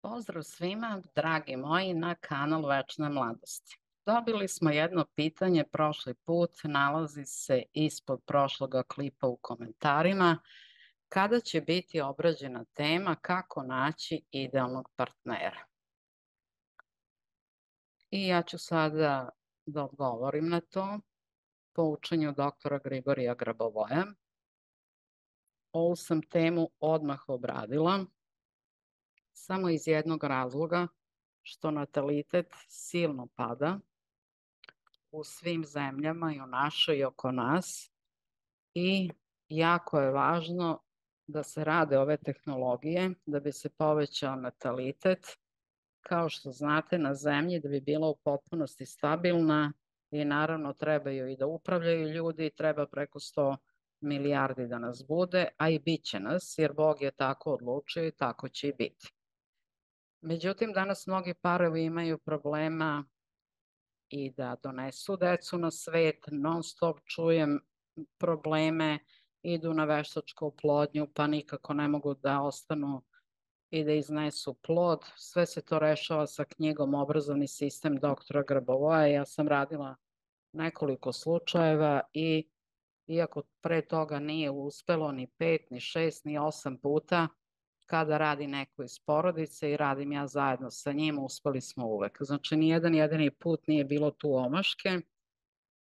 Pozdrav svima, dragi moji, na kanal Večne mladosti. Dobili smo jedno pitanje prošli put, nalazi se ispod prošloga klipa u komentarima. Kada će biti obrađena tema kako naći idealnog partnera? I ja ću sada da odgovorim na to po učenju doktora Grigorija Grabovoja. Ovu sam temu odmah obradila, samo iz jednog razloga, što natalitet silno pada u svim zemljama i u našoj i oko nas i jako je važno da se rade ove tehnologije da bi se povećao natalitet. Kao što znate, na zemlji da bi bila u potpunosti stabilna i naravno trebaju i da upravljaju ljudi, treba preko 100 milijardi da nas bude, a i bit će nas, jer Bog je tako odlučio i tako će i biti. Međutim, danas mnogi parovi imaju problema i da donesu decu na svet, non stop čujem probleme, idu na veštačku oplodnju, pa nikako ne mogu da ostanu i da iznesu plod. Sve se to rešava sa knjigom Obrazovni sistem doktora Grabovoja. Ja sam radila nekoliko slučajeva i iako pre toga nije uspelo ni 5, ni 6, ni 8 puta, kada radi neko iz porodice i radim ja zajedno sa njim, uspeli smo uvek. Znači, nijedan jedini put nije bilo tu omaške.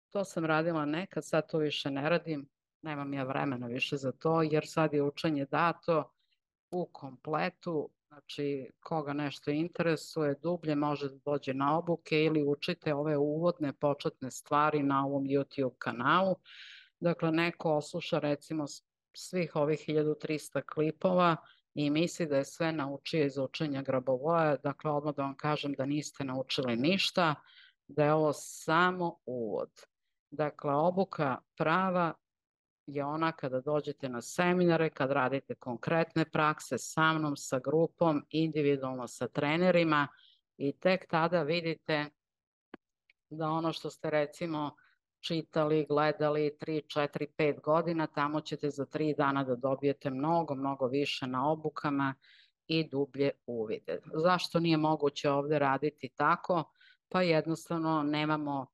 To sam radila nekad, sad to više ne radim. Nemam ja vremena više za to, jer sad je učenje dato u kompletu. Znači, koga nešto interesuje, dublje može da dođe na obuke ili učite ove uvodne početne stvari na ovom YouTube kanalu. Dakle, neko osluša recimo svih ovih 1300 klipova i misli da je sve naučio iz učenja Grabovoja. Dakle, odmah da vam kažem da niste naučili ništa, da je ovo samo uvod. Dakle, obuka prava je ona kada dođete na seminare, kad radite konkretne prakse sa mnom, sa grupom, individualno sa trenerima i tek tada vidite da ono što ste recimo čitali, gledali 3, 4, 5 godina, tamo ćete za 3 dana da dobijete mnogo, mnogo više na obukama i dublje uvide. Zašto nije moguće ovde raditi tako? Pa jednostavno nemamo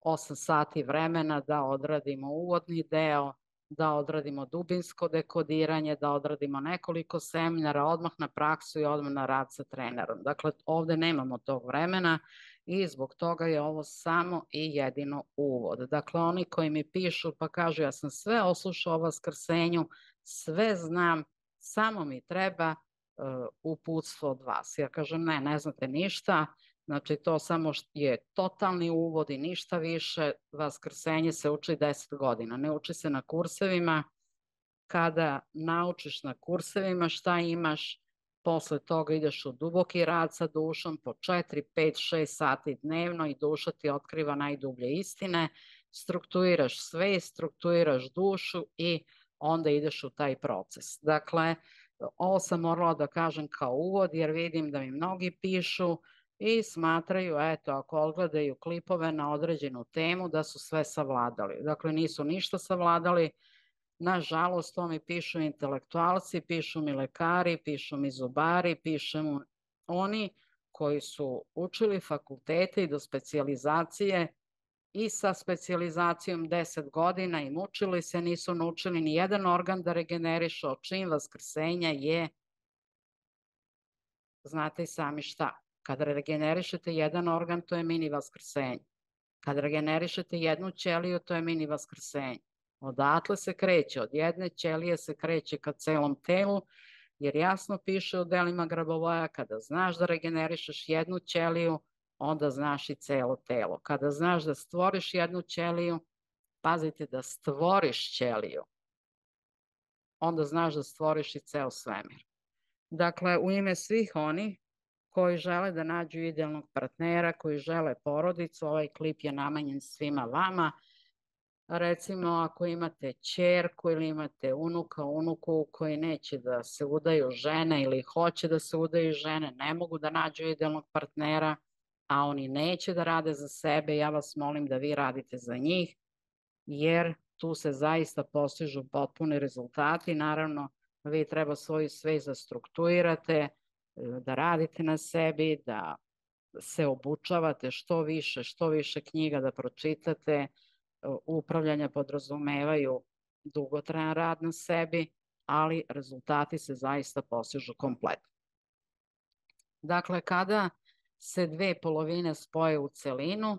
8 sati vremena da odradimo uvodni deo, da odradimo dubinsko dekodiranje, da odradimo nekoliko seminara, odmah na praksu i odmah na rad sa trenerom. Dakle, ovde nemamo tog vremena i zbog toga je ovo samo i jedino uvod. Dakle, oni koji mi pišu pa kažu ja sam sve oslušao o Vaskrsenju, sve znam, samo mi treba uputstvo od vas. Ja kažem ne znate ništa, znači to samo je totalni uvod i ništa više. Vaskrsenje se uči 10 godina, ne uči se na kursevima. Kada naučiš na kursevima šta imaš, posle toga ideš u duboki rad sa dušom po 4, 5, 6 sati dnevno i duša ti otkriva najdublje istine, strukturiraš sve, strukturiraš dušu i onda ideš u taj proces. Dakle, ovo sam morala da kažem kao uvod jer vidim da mi mnogi pišu i smatraju, eto, ako odgledaju klipove na određenu temu da su sve savladali. Dakle, nisu ništa savladali. Nažalost, to mi pišu intelektualci, pišu mi lekari, pišu mi zubari, pišu mi oni koji su učili fakultete i do specijalizacije i sa specijalizacijom 10 godina i mučili se, nisu naučili ni jedan organ da regenerišu, čin vaskrsenja je, znate i sami šta. Kada regenerišete jedan organ, to je mini vaskrsenje. Kada regenerišete jednu ćeliju, to je mini vaskrsenje. Odatle se kreće, od jedne ćelije se kreće ka celom telu, jer jasno piše u delima Grabovoja, kada znaš da regenerišeš jednu ćeliju, onda znaš i celo telo. Kada znaš da stvoriš jednu ćeliju, pazite da stvoriš ćeliju, onda znaš da stvoriš i ceo svemir. Dakle, u ime svih onih koji žele da nađu idealnog partnera, koji žele porodicu, ovaj klip je namenjen svima vama. Recimo, ako imate ćerku ili imate unuku koji neće da se udaju žene ili hoće da se udaju žene, ne mogu da nađu idealnog partnera, a oni neće da rade za sebe, ja vas molim da vi radite za njih, jer tu se zaista postižu potpuni rezultati. Naravno, vi treba svoju svest da strukturirate, da radite na sebi, da se obučavate što više knjiga da pročitate. Upravljanja podrazumevaju dugotrajan rad na sebi, ali rezultati se zaista postižu kompletno. Dakle, kada se dve polovine spoje u celinu,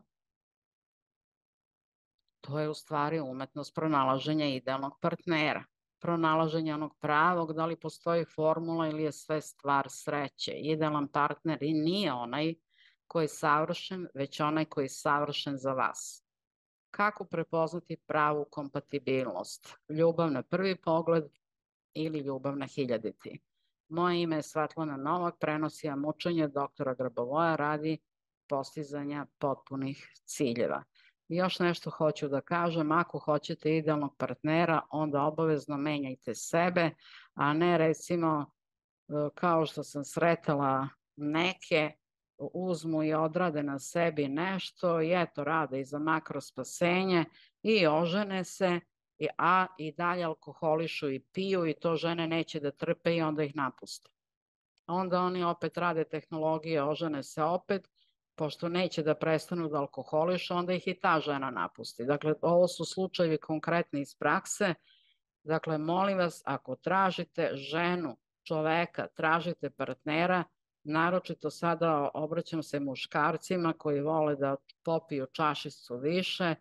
to je u stvari umetnost pronalaženja idealnog partnera, pronalaženja onog pravog, da li postoji formula ili je sve stvar sreće. Idealan partner i nije onaj koji je savršen, već onaj koji je savršen za vas. Kako prepoznati pravu kompatibilnost? Ljubav na prvi pogled ili ljubav na hiljaditi? Moje ime je Svetlana Novak, prenosim učenje doktora Grabovoja radi postizanja potpunih ciljeva. I još nešto hoću da kažem, ako hoćete idealnog partnera, onda obavezno menjajte sebe, a ne recimo kao što sam sretala neke, uzmu i odrade na sebi nešto i eto rade i za makrospasenje i ožene se, a i dalje alkoholišu i piju i to žene neće da trpe i onda ih napuste. Onda oni opet rade tehnologije, ožene se opet, pošto neće da prestanu da alkoholišu, onda ih i ta žena napusti. Dakle, ovo su slučajevi konkretni iz prakse. Dakle, molim vas, ako tražite ženu, čoveka, tražite partnera, naročito sada obraćam se muškarcima koji vole da popiju čašicu više,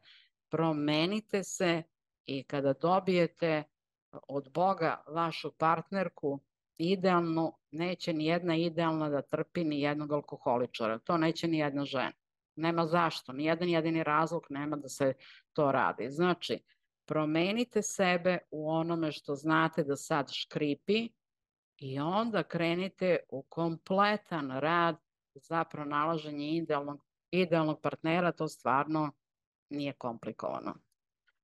promenite se i kada dobijete od Boga vašu partnerku idealnu, neće ni jedna idealna da trpi ni jednog alkoholičara. To neće ni jedna žena. Nema zašto, ni jedan jedini razlog nema da se to radi. Znači, promenite sebe u onome što znate da sad škripi i onda krenite u kompletan rad za pronalaženje idealnog partnera. To stvarno nije komplikovano.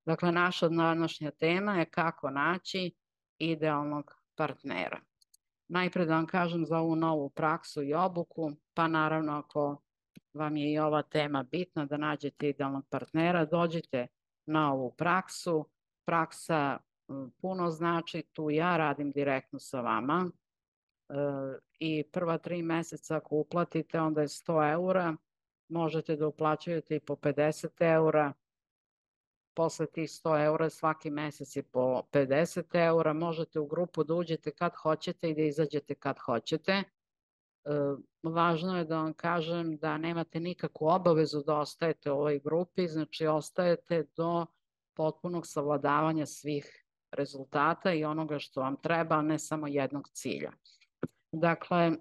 Dakle, naša današnja tema je kako naći idealnog partnera. Najpre da vam kažem za ovu novu praksu i obuku, pa naravno ako vam je i ova tema bitna da nađete idealnog partnera, dođite na ovu praksu. Praksa puno znači, tu ja radim direktno sa vama i prva 3 meseca ako uplatite onda je 100 eura, možete da uplaćujete i po 50 eura, posle tih 100 eura svaki mesec je po 50 eura, možete u grupu da uđete kad hoćete i da izađete kad hoćete. Važno je da vam kažem da nemate nikakvu obavezu da ostajete u ovoj grupi, znači ostajete do potpunog savladavanja svih rezultata i onoga što vam treba, a ne samo jednog cilja. Dakle,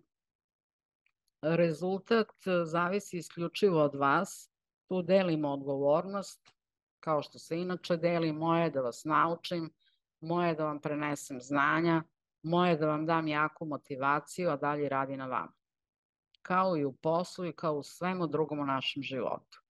rezultat zavisi isključivo od vas, tu delimo odgovornost, kao što se inače deli, moje da vas naučim, moje da vam prenesem znanja, moje da vam dam jaku motivaciju, a dalje radi na vama. Kao i u poslu i kao u svemu drugom u našem životu.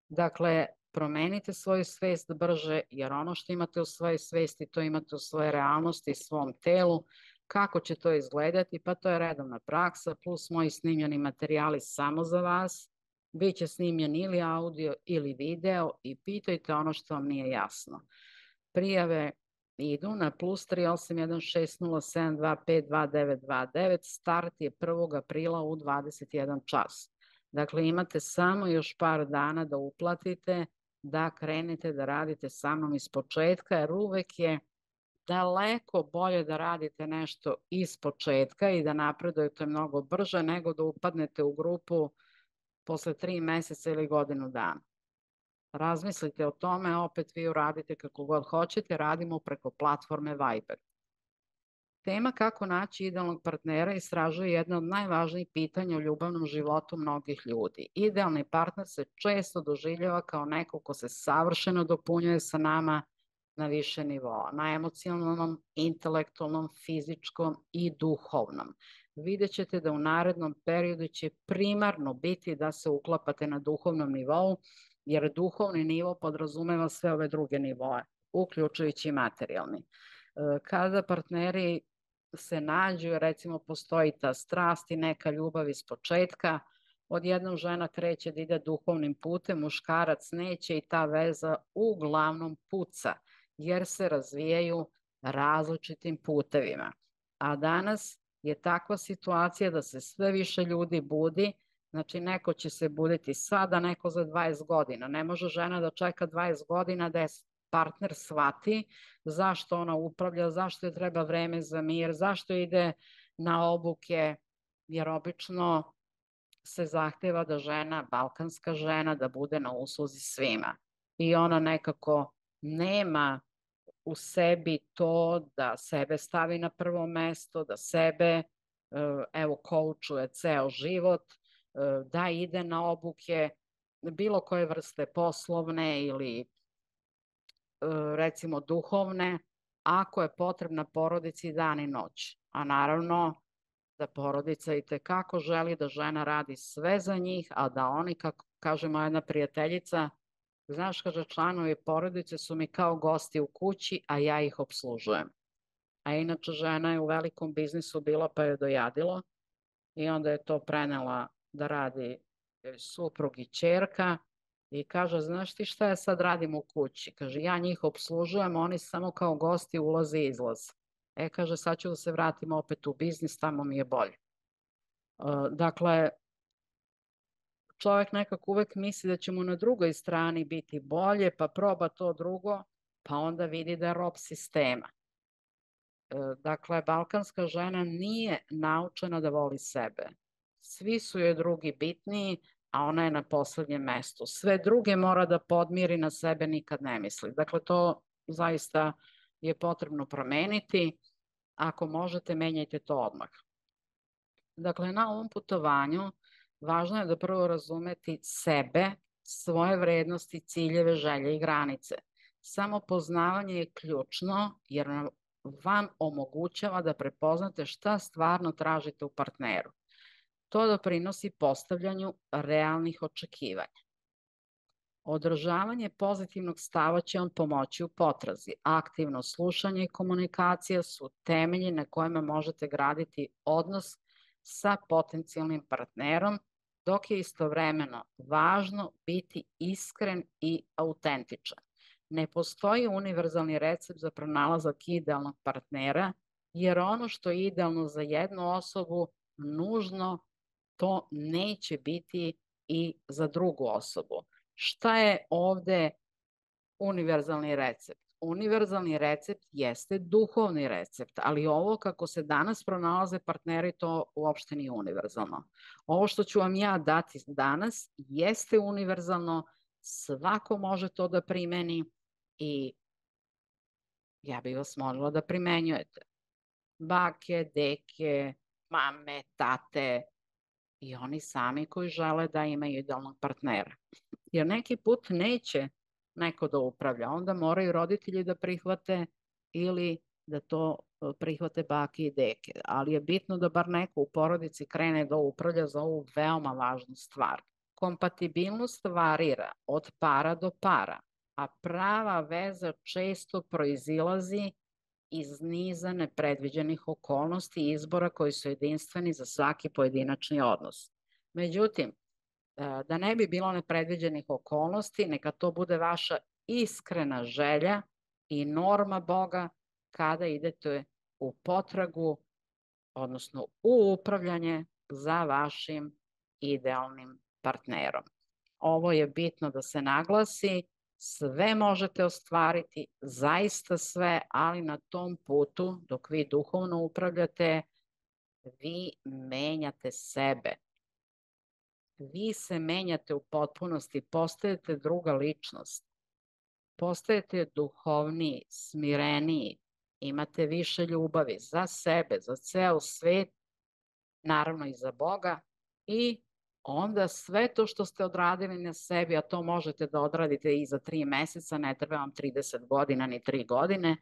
Dakle, promenite svoju svest brže, jer ono što imate u svojoj svesti, to imate u svojoj realnosti i svom telu. Kako će to izgledati? Pa to je redovna praksa, plus moji snimljeni materijali samo za vas. Biće snimljen ili audio ili video i pitajte ono što vam nije jasno. Prijave idu na +381 607 252 929. Start je 1. aprila u 21 čas. Dakle, imate samo još par dana da uplatite, da krenete da radite sa mnom iz početka, jer uvek je daleko bolje da radite nešto iz početka i da napredujete mnogo brže nego da upadnete u grupu posle 3 meseca ili godinu dana. Razmislite o tome, opet vi uradite kako god hoćete, radimo preko platforme Viber. Tema kako naći idealnog partnera istražuje jedno od najvažnijih pitanja u ljubavnom životu mnogih ljudi. Idealni partner se često doživljava kao neko ko se savršeno dopunjuje sa nama na više nivoa, na emocionalnom, intelektualnom, fizičkom i duhovnom. Vidjet ćete da u narednom periodu će primarno biti da se uklapate na duhovnom nivou, jer duhovni nivo podrazumeva sve ove druge nivoe, uključujući i materijalni. Kada partneri se nađu, recimo postoji ta strast i neka ljubav iz početka, odjednom žena kreće da ide duhovnim putem, muškarac neće i ta veza uglavnom puca, jer se razvijaju različitim putevima. A danas je takva situacija da se sve više ljudi budi. Znači, neko će se buditi sada, neko za 20 godina. Ne može žena da čeka 20 godina da je partner shvati zašto ona upravlja, zašto je treba vreme za mir, zašto ide na obuke, jer obično se zahteva da žena, balkanska žena, da bude na usluzi svima. I ona nekako nema u sebi to da sebe stavi na prvo mesto, da sebe, evo, koučuje ceo život, da ide na obuke bilo koje vrste poslovne ili recimo duhovne, ako je potrebna porodici dan i noć. A naravno da porodica i tekako želi da žena radi sve za njih, a da oni, kako kaže moja jedna prijateljica, znaš, kaže, članovi porodice su mi kao gosti u kući, a ja ih obslužujem. A inače žena je u velikom biznisu bila pa je dojadilo i onda je to prenela da radi suprug i ćerka i kaže, znaš ti šta ja sad radim u kući? Kaže, ja njih obslužujem, oni samo kao gosti ulaze i izlaze. Kaže, sad ću da se vratim opet u biznis, tamo mi je bolje. Dakle, čovjek nekako uvek misli da će mu na drugoj strani biti bolje, pa proba to drugo, pa onda vidi da je rob sistema. Dakle, balkanska žena nije naučena da voli sebe. Svi su joj drugi bitniji, a ona je na poslednjem mestu. Sve druge mora da podmiri, na sebe nikad ne misli. Dakle, to zaista je potrebno promeniti. Ako možete, menjajte to odmah. Dakle, na ovom putovanju važno je da prvo razumeti sebe, svoje vrednosti, ciljeve, želje i granice. Samopoznavanje je ključno jer vam omogućava da prepoznate šta stvarno tražite u partneru. To doprinosi postavljanju realnih očekivanja. Održavanje pozitivnog stava će vam pomoći u potrazi. Aktivno slušanje i komunikacija su temelji na kojima možete graditi odnos sa potencijalnim partnerom, dok je istovremeno važno biti iskren i autentičan. Ne postoji univerzalni recept za pronalazak idealnog partnera, jer ono što je idealno za jednu osobu, nužno to neće biti i za drugu osobu. Šta je ovde univerzalni recept? Univerzalni recept jeste duhovni recept, ali ovo kako se danas pronalaze partneri, to uopšte nije univerzalno. Ovo što ću vam ja dati danas jeste univerzalno, svako može to da primeni i ja bih vas molila da primenjujete. Bake, deke, mame, tate i oni sami koji žele da imaju idealnog partnera. Jer neki put neće neko da upravlja, onda moraju roditelji da prihvate ili da to prihvate bake i deke. Ali je bitno da bar neko u porodici krene da upravlja za ovu veoma važnu stvar. Kompatibilnost varira od para do para, a prava veza često proizilazi iz niza nepredviđenih okolnosti i izbora koji su jedinstveni za svaki pojedinačni odnos. Međutim, da ne bi bilo nepredviđenih okolnosti, neka to bude vaša iskrena želja i norma Boga kada idete u potragu, odnosno u upravljanje za vašim idealnim partnerom. Ovo je bitno da se naglasi, sve možete ostvariti, zaista sve, ali na tom putu, dok vi duhovno upravljate, vi menjate sebe. Vi se menjate u potpunosti, postajete druga ličnost. Postajete duhovniji, smireniji, imate više ljubavi za sebe, za ceo svet, naravno i za Boga, i onda sve to što ste odradili na sebi, a to možete da odradite i za 3 meseca, ne treba vam 30 godina ni 3 godine,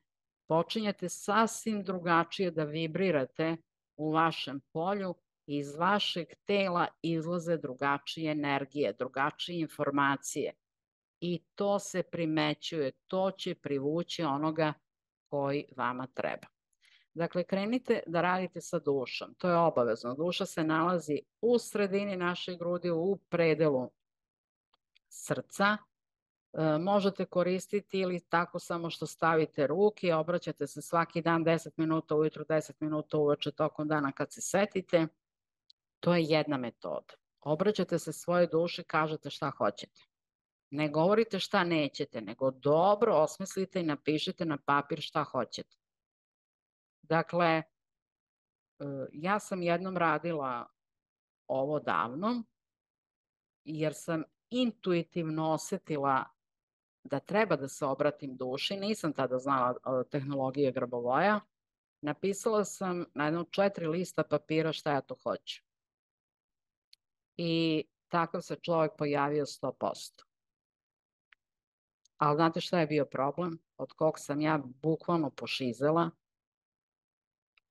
počinjete sasvim drugačije da vibrirate u vašem polju, iz vašeg tela izlaze drugačije energije, drugačije informacije i to se primećuje, to će privući onoga koji vama treba. Dakle, krenite da radite sa dušom, to je obavezno. Duša se nalazi u sredini naše grudi, u predelu srca možete koristiti ili tako samo što stavite ruke, obraćate se svaki dan 10 minuta ujutru, 10 minuta uveče tokom dana kad se setite. To je jedna metoda. Obraćate se svojoj duši, kažete šta hoćete. Ne govorite šta nećete, nego dobro osmislite i napišite na papir šta hoćete. Dakle, ja sam jednom radila ovo davno, jer sam intuitivno osetila da treba da se obratim duši. Nisam tada znala tehnologije Grabovoja. Napisala sam na jednom 4 lista papira šta ja to hoću. I takav se čovjek pojavio 100%. Ali znate šta je bio problem? Od kog sam ja bukvalno pošizela.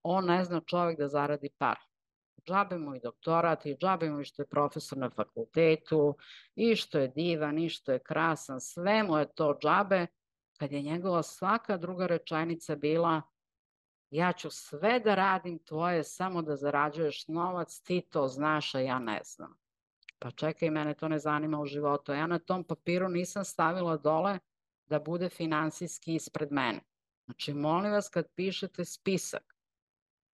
On ne zna čovjek da zaradi par. Džabe mu i doktorat, i džabe mu i što je profesor na fakultetu, i što je divan, i što je krasan, sve mu je to džabe, kad je njegova svaka druga rečenica bila: ja ću sve da radim tvoje, samo da zarađuješ novac, ti to znaš, a ja ne znam. Pa čekaj, mene to ne zanima u životu. Ja na tom papiru nisam stavila dole da bude finansijski ispred mene. Znači, molim vas, kad pišete spisak,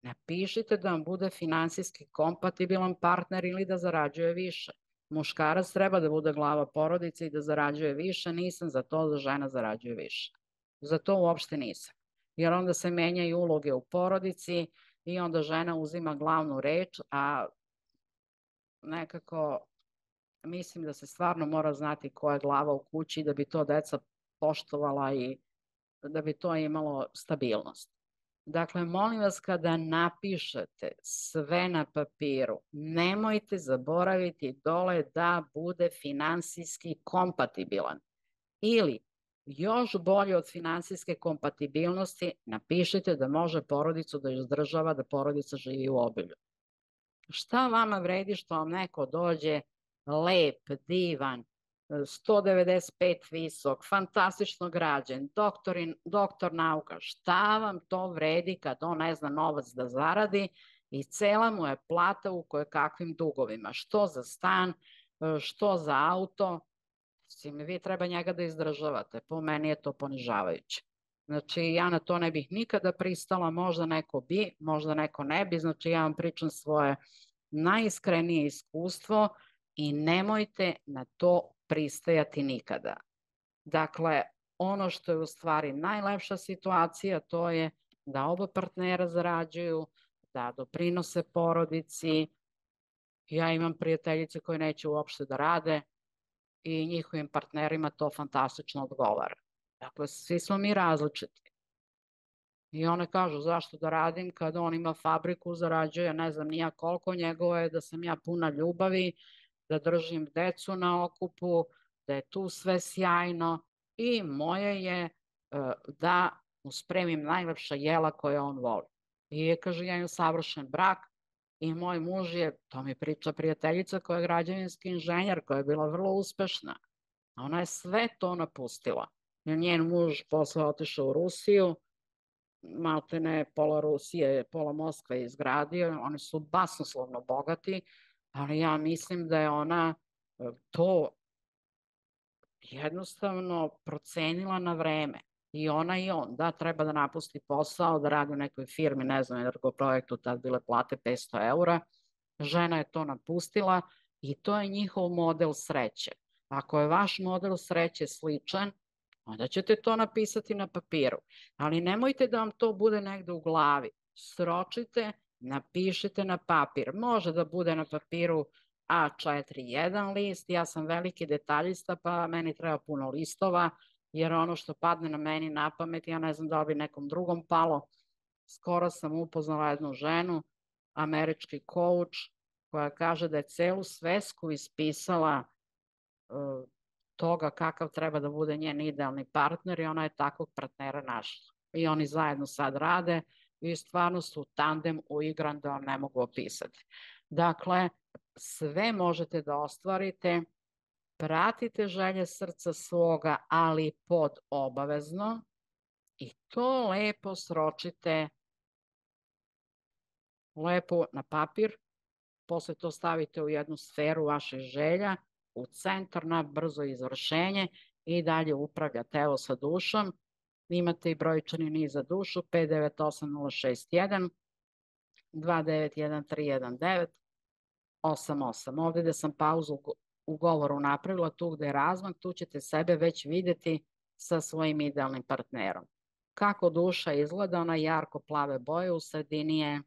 napišite da vam bude finansijski kompatibilan partner ili da zarađuje više. Muškarac treba da bude glava porodice i da zarađuje više, nisam za to da žena zarađuje više. Za to uopšte nisam. Jer onda se menjaju uloge u porodici i onda žena uzima glavnu reč, a nekako mislim da se stvarno mora znati ko je glava u kući da bi to deca poštovala i da bi to imalo stabilnost. Dakle, molim vas, kada napišete sve na papiru, nemojte zaboraviti dole da bude finansijski kompatibilan. Ili, još bolje od finansijske kompatibilnosti, napišite da može porodicu da izdržava, da porodica živi u obilju. Šta vama vredi što vam neko dođe lep, divan, 195 visok, fantastično građen, doktor nauka, šta vam to vredi kad on ne zna novac da zaradi i cela mu je plata u kakvim dugovima, što za stan, što za auto, vi treba njega da izdržavate, po meni je to ponižavajuće. Znači, ja na to ne bih nikada pristala, možda neko bi, možda neko ne bi, znači ja vam pričam svoje najiskrenije iskustvo i nemojte na to pristajati nikada. Dakle, ono što je u stvari najlepša situacija, to je da oba partnera zarađuju, da doprinose porodici. Ja imam prijateljice koje neće uopšte da rade i njihovim partnerima to fantastično odgovara. Dakle, svi smo mi različiti. I one kažu, zašto da radim kad on ima fabriku, zarađuje, ne znam nija koliko, njegovo je da sam ja puna ljubavi, da držim decu na okupu, da je tu sve sjajno i moje je da mu spremim najlepša jela koje on voli. I kaže, ja imam savršen brak i moj muž je, to mi priča prijateljica koja je građevinski inženjer, koja je bila vrlo uspešna. Ona je sve to napustila. Njen muž posle otišao u Rusiju, maltene pola Rusije, pola Moskve je izgradio, oni su basnoslovno bogati, ali ja mislim da je ona to jednostavno procenila na vreme. I ona i on, da, treba da napusti posao, da radi u nekoj firmi, ne znam, Energoprojektu, tad bile plate 500 eura. Žena je to napustila i to je njihov model sreće. Ako je vaš model sreće sličan, onda ćete to napisati na papiru. Ali nemojte da vam to bude negde u glavi. Sročite, napišite na papir. Može da bude na papiru A4 jedan list, ja sam veliki detaljista pa meni treba puno listova, jer ono što padne na meni na pamet, ja ne znam da li bi nekom drugom palo. Skoro sam upoznala jednu ženu, američki coach, koja kaže da je celu svesku ispisala toga kakav treba da bude njen idealni partner i ona je takvog partnera našla. I oni zajedno sad rade i stvarno su tandem uigran da vam ne mogu opisati. Dakle, sve možete da ostvarite, pratite želje srca svoga, ali pod obavezno i to lepo sročite lepo na papir, posle to stavite u jednu sferu vaših želja, u centar na brzo izvršenje i dalje upravlja telo sa dušom. Imate i brojčani niz za dušu 598-061, 291-319, 88. Ovdje gde sam pauzu u govoru napravila, tu gde je razmak, tu ćete sebe već vidjeti sa svojim idealnim partnerom. Kako duša izgleda, ona jarko plave boje, u sredini je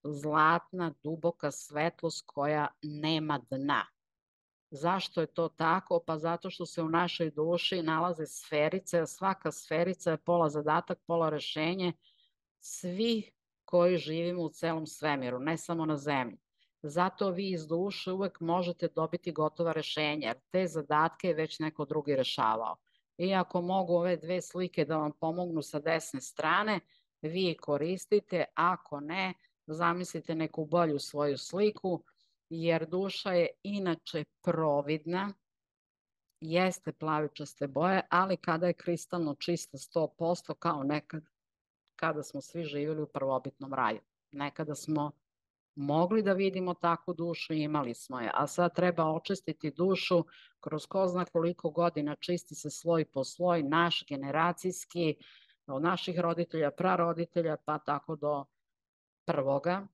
zlatna, duboka svetlost koja nema dna. Zašto je to tako? Pa zato što se u našoj duši nalaze sferice, a svaka sferica je pola zadatak, pola rešenje. Svi koji živimo u celom svemiru, ne samo na zemlji. Zato vi iz duše uvek možete dobiti gotova rešenja, jer te zadatke je već neko drugi rešavao. I ako mogu ove dve slike da vam pomognu sa desne strane, vi koristite, ako ne, zamislite neku bolju svoju sliku, jer duša je inače providna, jeste plavičaste boje, ali kada je kristalno čista 100%, kao nekad kada smo svi živjeli u prvobitnom raju. Nekada smo mogli da vidimo takvu dušu i imali smo je, a sad treba očistiti dušu kroz ko zna koliko godina, čisti se sloj po sloj, naš generacijski, od naših roditelja, praroditelja, pa tako do prvoga.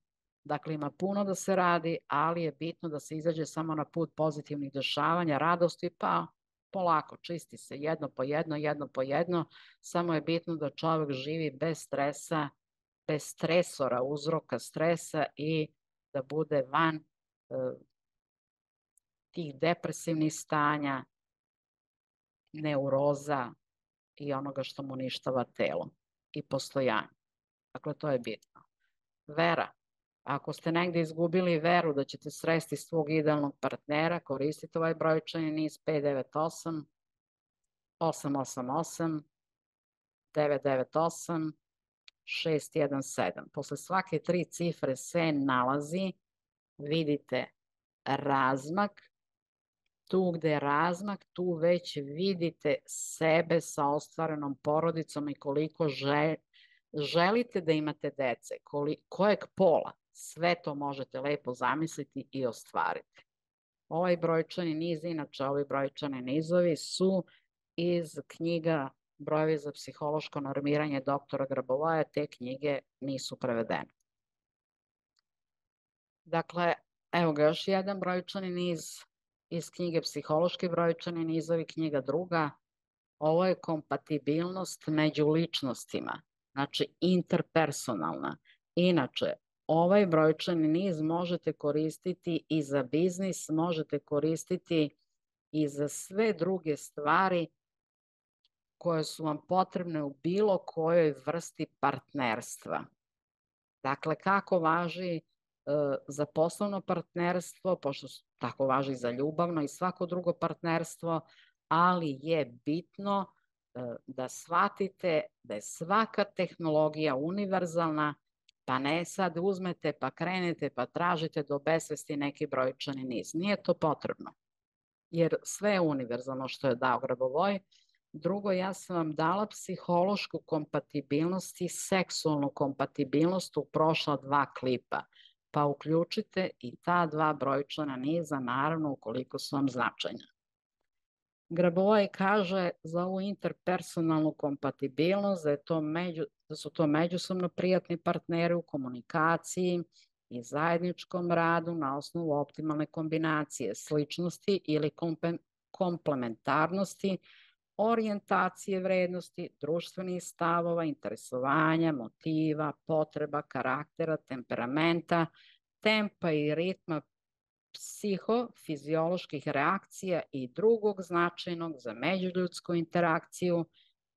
Dakle, ima puno da se radi, ali je bitno da se izađe samo na put pozitivnih dešavanja, radosti, pa polako, čisti se jedno po jedno, samo je bitno da čovjek živi bez stresa, bez stresora, uzroka stresa i da bude van tih depresivnih stanja, neuroza i onoga što mu uništava telo i postojanje. Dakle, to je bitno. Vera. Ako ste negde izgubili veru da ćete sresti svog idealnog partnera, koristite ovaj brojčani niz 598, 888, 998, 617. Posle svake 3 cifre se nalazi, vidite razmak. Tu gde je razmak, tu već vidite sebe sa ostvarenom porodicom i koliko želite da imate dece, kojeg pola, sve to možete lepo zamisliti i ostvariti. Ovaj brojčani niz, inače ovi brojčani nizovi su iz knjiga Brojevi za psihološko normiranje doktora Grabovoja, te knjige nisu prevedene. Dakle, evo ga još jedan brojčani niz iz knjige Psihološki brojčani nizovi, knjiga druga. Ovo je kompatibilnost među ličnostima, znači interpersonalna. Inače, ovaj brojčani niz možete koristiti i za biznis, možete koristiti i za sve druge stvari koje su vam potrebne u bilo kojoj vrsti partnerstva. Dakle, kako važi za poslovno partnerstvo, pošto tako važi i za ljubavno i svako drugo partnerstvo, ali je bitno da shvatite da je svaka tehnologija univerzalna, pa ne sad uzmete pa krenete pa tražite do besvesti neki brojčani niz. Nije to potrebno, jer sve je univerzalno što je dao Grabovoj. Drugo, ja sam vam dala psihološku kompatibilnost i seksualnu kompatibilnost u prošla 2 klipa, pa uključite i ta 2 brojčana niza, naravno, ukoliko su vam značajna. Grabovoj kaže za ovu interpersonalnu kompatibilnost da su to međusobno prijatni partneri u komunikaciji i zajedničkom radu na osnovu optimalne kombinacije, sličnosti ili komplementarnosti, orijentacije vrednosti, društvenih stavova, interesovanja, motiva, potreba, karaktera, temperamenta, tempa i ritma psihofizioloških reakcija i drugog značajnog za međuljudsku interakciju,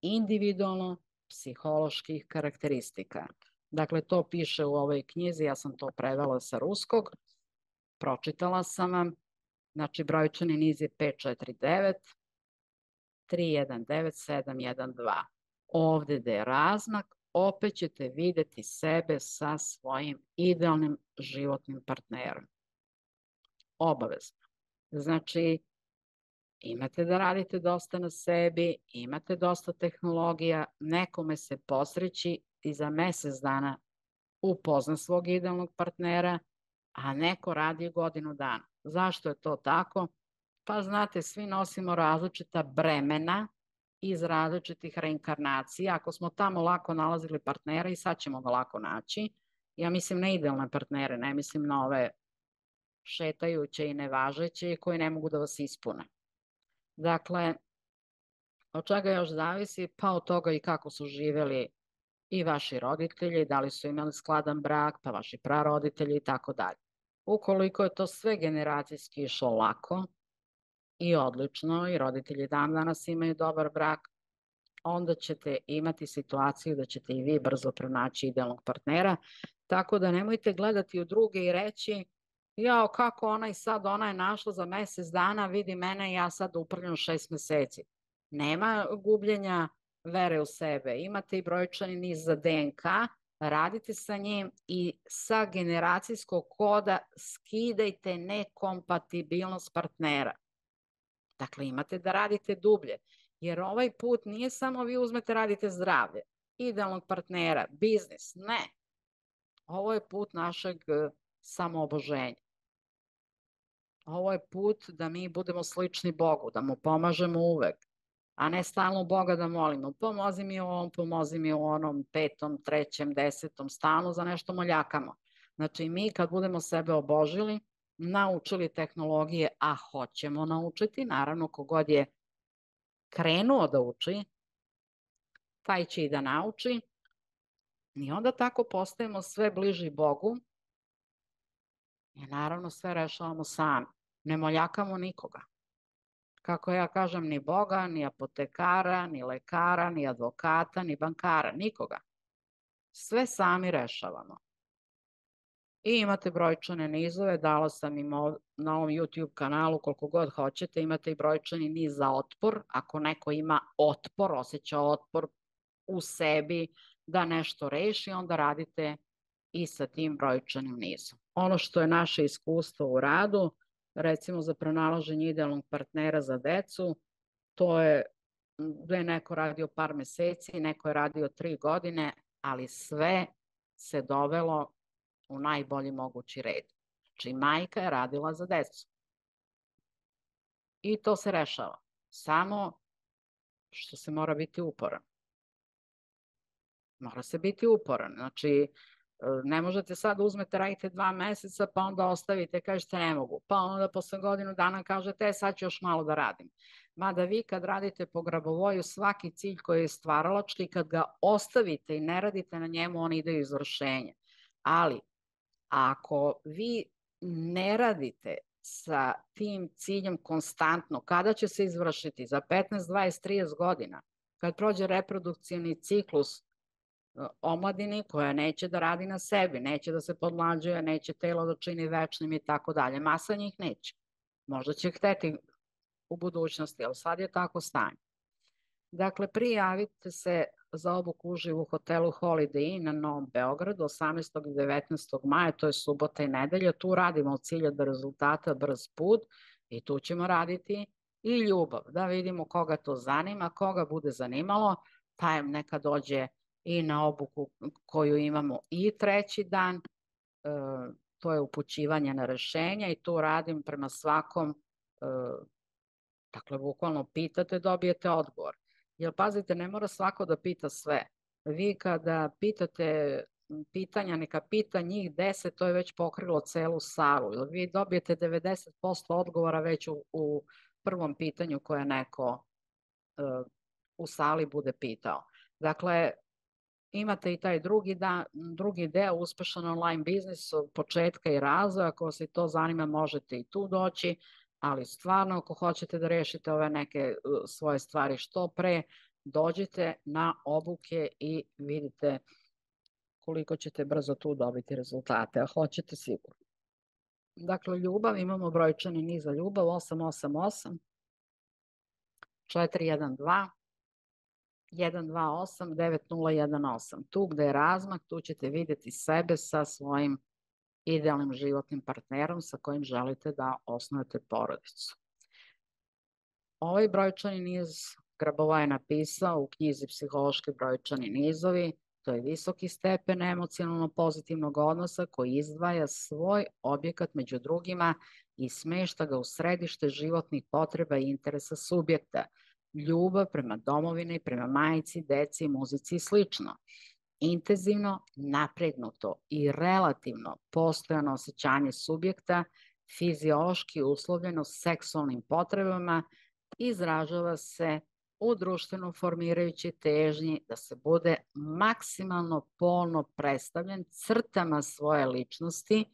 individualno psiholoških karakteristika. Dakle, to piše u ovoj knjizi, ja sam to prevela sa ruskog, pročitala sam vam, znači brojčani niz je 549, 319-712. Ovde gde je razmak, opet ćete videti sebe sa svojim idealnim životnim partnerom. Obavezno. Znači, imate da radite dosta na sebi, imate dosta tehnologija, nekome se posreći i za mesec dana upozna svog idealnog partnera, a neko radi godinu dana. Zašto je to tako? Pa znate, svi nosimo različita bremena iz različitih reinkarnacija. Ako smo tamo lako nalazili partnera i sad ćemo ga lako naći. Ja mislim na idealne partnere, ne mislim na ove šetajuće i nevažeće koji ne mogu da vas ispune. Dakle, od čega još zavisi? Pa od toga i kako su živeli i vaši roditelji, da li su imali skladan brak, pa vaši praroditelji i tako dalje. Ukoliko je to sve generacijski išlo lako i odlično i roditelji dan danas imaju dobar brak, onda ćete imati situaciju da ćete i vi brzo pronaći idealnog partnera, tako da nemojte gledati u druge i reći jao kako ona je našla za mesec dana, vidi mene i ja sad uprljam 6 meseci. Nema gubljenja vere u sebe, imate i brojčani niz za DNK, radite sa njim i sa generacijskog koda skidajte nekompatibilnost partnera. Dakle, imate da radite dublje, jer ovaj put nije samo vi uzmete radite zdravlje, idealnog partnera, biznis, ne. Ovo je put našeg samooboženja. Ovo je put da mi budemo slični Bogu, da mu pomažemo uvek, a ne stalno Boga da molimo. Pomozi mi u ovom, pomozi mi u onom, 5., 3., 10. stalno za nešto moljakamo. Znači, mi kad budemo sebe obožili, naučili tehnologije, a hoćemo naučiti, naravno, kogod je krenuo da uči, taj će i da nauči, i onda tako postajemo sve bliži Bogu i naravno sve rešavamo sami. Ne moljakamo nikoga. Kako ja kažem, ni Boga, ni apotekara, ni lekara, ni advokata, ni bankara, nikoga. Sve sami rešavamo. I imate brojčane nizove, dala sam im na ovom YouTube kanalu koliko god hoćete, imate i brojčani niz za otpor. Ako neko ima otpor, osjeća otpor u sebi da nešto reši, onda radite i sa tim brojčanim nizom. Ono što je naše iskustvo u radu, recimo za pronalaženje idealnog partnera za decu, to je da je neko radio par meseci, neko je radio 3 godine, ali sve se dovelo u najbolji mogući red. Znači, majka je radila za decu. I to se rešava. Samo što se mora biti uporan. Mora se biti uporan. Znači, ne možete sad uzmete, radite 2 meseca, pa onda ostavite, kažete ne mogu. Pa onda posle godinu dana kažete, sad ću još malo da radim. Mada vi kad radite po Grabovoju, svaki cilj koji je stvaralački, kad ga ostavite i ne radite na njemu, on ide u izvršenje. Ali, ako vi ne radite sa tim ciljem konstantno, kada će se izvršiti? Za 15, 20, 30 godina, kad prođe reprodukcijni ciklus omladini koja neće da radi na sebi, neće da se podmlađuje, neće telo da čini večnim i tako dalje. Masa njih neće. Možda će hteti u budućnosti, ali sad je tako stanje. Dakle, prijavite se za obuku uživo u hotelu Holiday Inn na Novom Beogradu 18. i 19. maja, to je subota i nedelja. Tu radimo od cilja do rezultata brz put i tu ćemo raditi i ljubav, da vidimo koga to zanima, koga bude zanimalo, taj neka dođe i na obuku koju imamo i 3. dan, to je upućivanje na rešenja i tu radim prema svakom, dakle, bukvalno pitate, dobijete odgovor. Jer pazite, ne mora svako da pita sve. Vi kada pitate pitanja, neka pita njih 10, to je već pokrilo celu salu. Jer vi dobijete 90% odgovora već u prvom pitanju koje neko u sali bude pitao. Dakle, imate i taj drugi deo, uspešan online biznis od početka i razvoja. Ako se to zanima, možete i tu doći, ali stvarno ako hoćete da rešite ove neke svoje stvari što pre, dođite na obuke i vidite koliko ćete brzo tu dobiti rezultate, a hoćete sigurno. Dakle, ljubav, imamo brojčani niz za ljubav 888 412 128 9018. Tu gde je razmak, tu ćete videti sebe sa svojim idealnim životnim partnerom sa kojim želite da osnujete porodicu. Ovaj brojčani niz Grabovoja je napisao u knjizi Psihološki brojčani nizovi. To je visoki stepen emocionalno pozitivnog odnosa koji izdvaja svoj objekat među drugima i smešta ga u središte životnih potreba i interesa subjekta. Ljubav prema domovini, prema majici, deci, muzici i slično. Intenzivno, napregnuto i relativno postojano osjećanje subjekta, fiziološki uslovljeno seksualnim potrebama, izražava se u društveno formirajući težnji da se bude maksimalno polno predstavljen crtama svoje ličnosti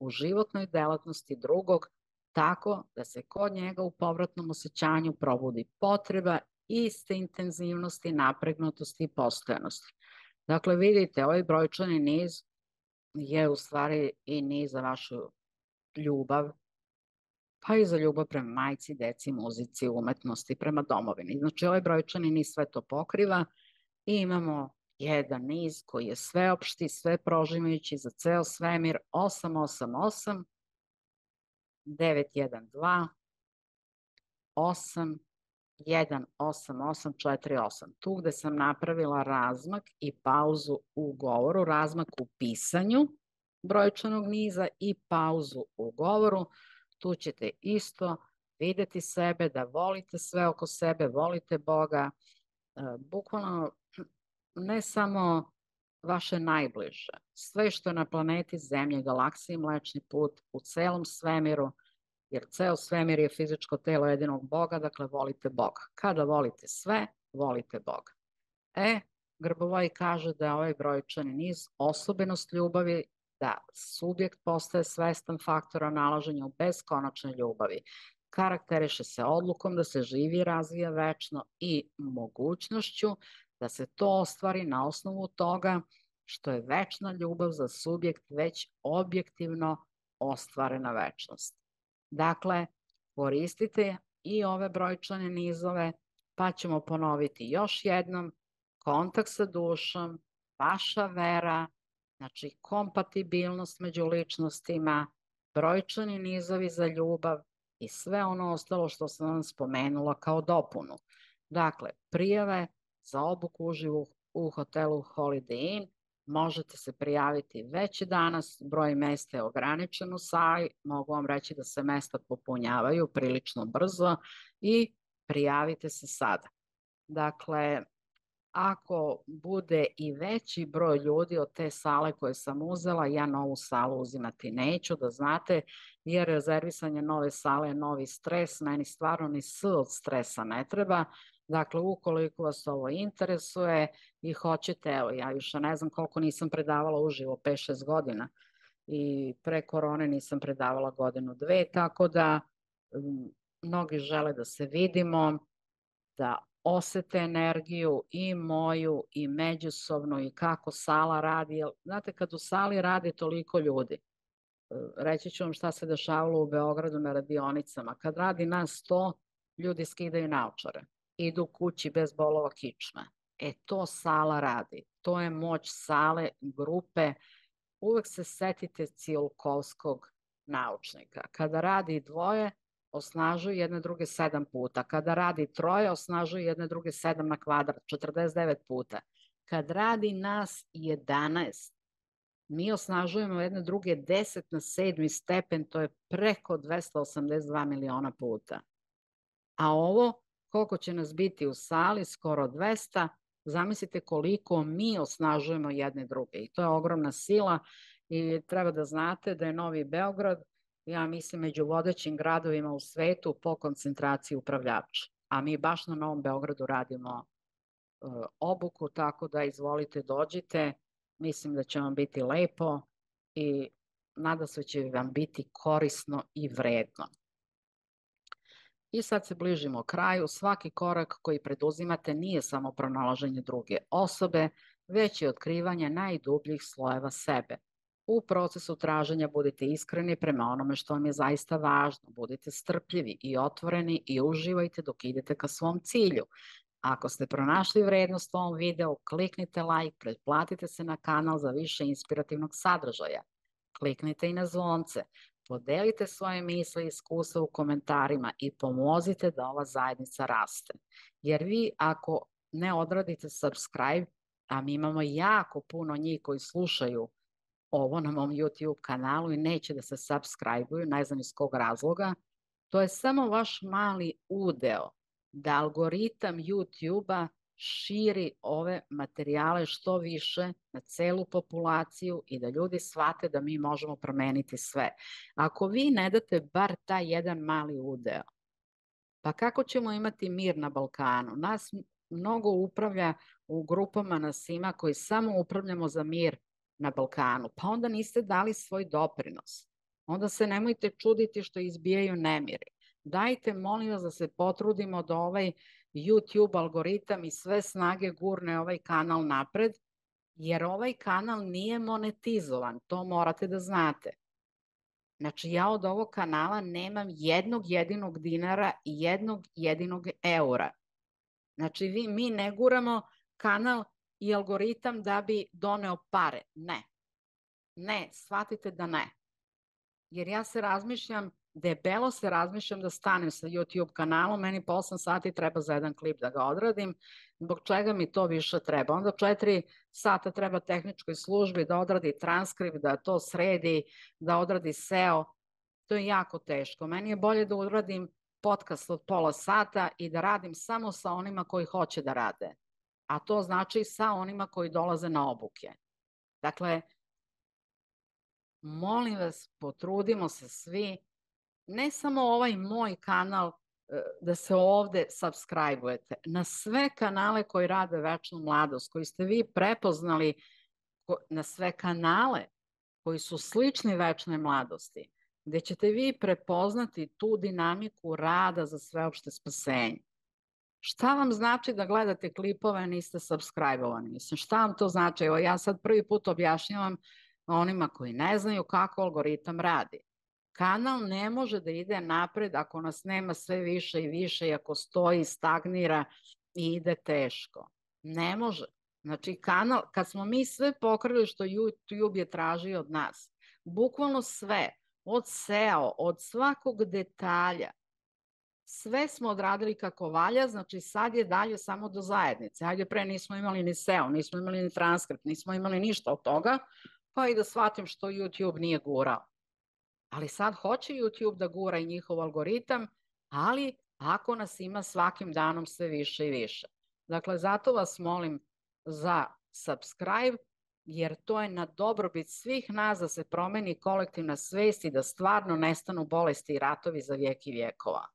u životnoj delatnosti drugog, tako da se kod njega u povratnom osjećanju probudi potreba iste intenzivnosti, napregnutosti i postojanosti. Dakle, vidite, ovaj brojčani niz je u stvari i niz za vašu ljubav, pa i za ljubav prema majci, deci, muzici, umetnosti, prema domovini. Znači, ovaj brojčani niz sve to pokriva i imamo jedan niz koji je sveopšti, sve prožimajući za ceo svemir 888 912 8 18848. Tu gde sam napravila razmak i pauzu u govoru, razmak u pisanju brojčanog niza i pauzu u govoru, tu ćete isto videti sebe, da volite sve oko sebe, volite Boga, bukvalno ne samo vaše najbliže, sve što je na planeti Zemlje, galaksiji, Mlečni put, u celom svemiru, jer ceo svemir je fizičko telo jedinog Boga, dakle volite Boga. Kada volite sve, volite Boga. Grbovaj kaže da je ovaj brojčani niz osobenost ljubavi, da subjekt postaje svestan faktora nalaženja u beskonačnoj ljubavi. Karakteriše se odlukom da se živi i razvija večno i mogućnošću da se to ostvari na osnovu toga što je večna ljubav za subjekt već objektivno ostvarena večnost. Dakle, koristite i ove brojčane nizove, pa ćemo ponoviti još jednom: kontakt sa dušom, vaša vera, znači kompatibilnost među ličnostima, brojčani nizovi za ljubav i sve ono ostalo što sam vam spomenula kao dopunu. Dakle, prijave za obuku uživo u hotelu Holiday Inn možete se prijaviti već danas, broj mesta je ograničen u sali, mogu vam reći da se mesta popunjavaju prilično brzo i prijavite se sada. Dakle, ako bude i veći broj ljudi od te sale koje sam uzela, ja novu salu uzimati neću, da znate, jer rezervisanje nove sale je novi stres, meni stvarno ni s od stresa ne treba. Dakle, ukoliko vas ovo interesuje i hoćete, evo, ja više ne znam koliko nisam predavala uživo, 5-6 godina i pre korone nisam predavala godinu, dve, tako da mnogi žele da se vidimo, da osete energiju i moju i međusobnu i kako sala radi. Znate, kad u sali radi toliko ljudi, reći ću vam šta se dešavalo u Beogradu na radionicama, kad radi nas 100, ljudi skidaju naočare, idu kući bez bolova kičme. To sala radi, to je moć sale, grupe. Uvek se setite Ciolkovskog naučnika. Kada radi dvoje, osnažuju jedne druge 7 puta. Kada radi troje, osnažuju jedne druge 7 na kvadrat, 49 puta. Kad radi nas 11, mi osnažujemo jedne druge 10 na 7. stepen, to je preko 282 miliona puta. A ovo, koliko će nas biti u sali, skoro 200, zamislite koliko mi osnažujemo jedne druge. I to je ogromna sila i treba da znate da je Novi Beograd, ja mislim, među vodećim gradovima u svetu po koncentraciji upravljača. A mi baš na Novom Beogradu radimo obuku, tako da izvolite, dođite. Mislim da će vam biti lepo i nadam se da će vam biti korisno i vredno. I sad se bližimo kraju. Svaki korak koji preduzimate nije samo pronalaženje druge osobe, već i otkrivanje najdubljih slojeva sebe. U procesu traženja budite iskreni prema onome što vam je zaista važno. Budite strpljivi i otvoreni i uživajte dok idete ka svom cilju. Ako ste pronašli vrednost u ovom videu, kliknite like, pretplatite se na kanal za više inspirativnog sadržaja. Kliknite i na zvonce. Podelite svoje misle i iskustva u komentarima i pomozite da ova zajednica raste. Jer vi ako ne odradite subscribe, a mi imamo jako puno njih koji slušaju ovo na mom YouTube kanalu i neće da se subscribe-uju, ne znam iz kog razloga. To je samo vaš mali udeo da algoritam YouTube-a širi ove materijale što više na celu populaciju i da ljudi shvate da mi možemo promeniti sve. Ako vi ne date bar taj jedan mali udeo, pa kako ćemo imati mir na Balkanu? Nas mnogo upravlja u grupama nas ima koji samo upravljamo za mir na Balkanu, pa onda niste dali svoj doprinos. Onda se nemojte čuditi što izbijaju nemiri. Dajte, molim vas, da se potrudimo da ovaj YouTube algoritam i sve snage gurne ovaj kanal napred, jer ovaj kanal nije monetizovan, to morate da znate. Znači, ja od ovog kanala nemam jednog jedinog dinara i jednog jedinog eura. Znači, mi ne guramo kanal i algoritam da bi doneo pare. Ne. Ne, shvatite da ne. Jer ja se razmišljam, debelo se razmišljam da stanem sa YouTube kanalom, meni po 8 sati treba za jedan klip da ga odradim, zbog čega mi to više treba. Onda 4 sata treba tehničkoj službi da odradi transkript, da to sredi, da odradi SEO. To je jako teško. Meni je bolje da uradim podcast od pola sata i da radim samo sa onima koji hoće da rade. A to znači sa onima koji dolaze na obuke. Dakle, molim vas, potrudimo se svi, ne samo ovaj moj kanal, da se ovde subscribe-ujete, na sve kanale koji rade Večnu mladost, koji ste vi prepoznali, na sve kanale koji su slični Večnoj mladosti, gde ćete vi prepoznati tu dinamiku rada za sveopšte spasenje. Šta vam znači da gledate klipove, niste subscribe-ovani? Mislim, šta vam to znači? Evo, ja sad prvi put objašnjavam onima koji ne znaju kako algoritam radi. Kanal ne može da ide napred ako nas nema sve više i više i ako stoji, stagnira i ide teško. Ne može. Znači, kanal, kad smo mi sve pokrili što YouTube je tražio od nas, bukvalno sve, od SEO, od svakog detalja, sve smo odradili kako valja, znači sad je dalje samo do zajednice. Hajde, pre nismo imali ni SEO, nismo imali ni transkript, nismo imali ništa od toga, pa i da shvatim što YouTube nije gurao. Ali sad hoće YouTube da gura i njihov algoritam, ali ako nas ima svakim danom sve više i više. Dakle, zato vas molim za subscribe, jer to je na dobrobit svih nas da se promeni kolektivna svest i da stvarno nestanu bolesti i ratovi za vijek i vjekova.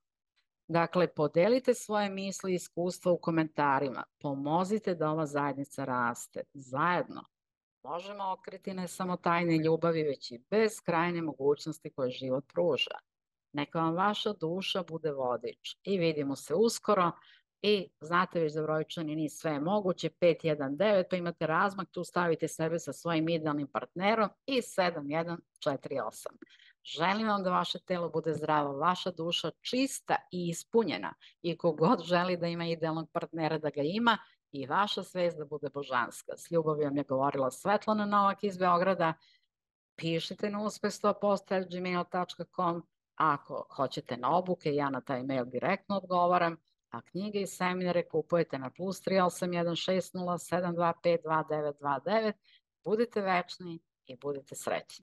Dakle, podelite svoje misli i iskustva u komentarima. Pomozite da ova zajednica raste. Zajedno možemo otkriti ne samo tajne ljubavi, već i beskrajne mogućnosti koje život pruža. Neka vam vaša duša bude vodič. I vidimo se uskoro. I znate već da brojčani ni sve je moguće, 519, pa imate razmak, tu stavite sebe sa svojim idealnim partnerom i 7148. Želim vam da vaše telo bude zdravo, vaša duša čista i ispunjena i kogod želi da ima idealnog partnera da ga ima i vaša svest da bude božanska. S ljubavi vam je govorila Svetlana Novak iz Beograda. Pišite na uspeh100%@gmail.com. Ako hoćete na obuke, ja na taj mail direktno odgovaram, a knjige i seminare kupujete na +38160725299. Budite večni i budite srećni.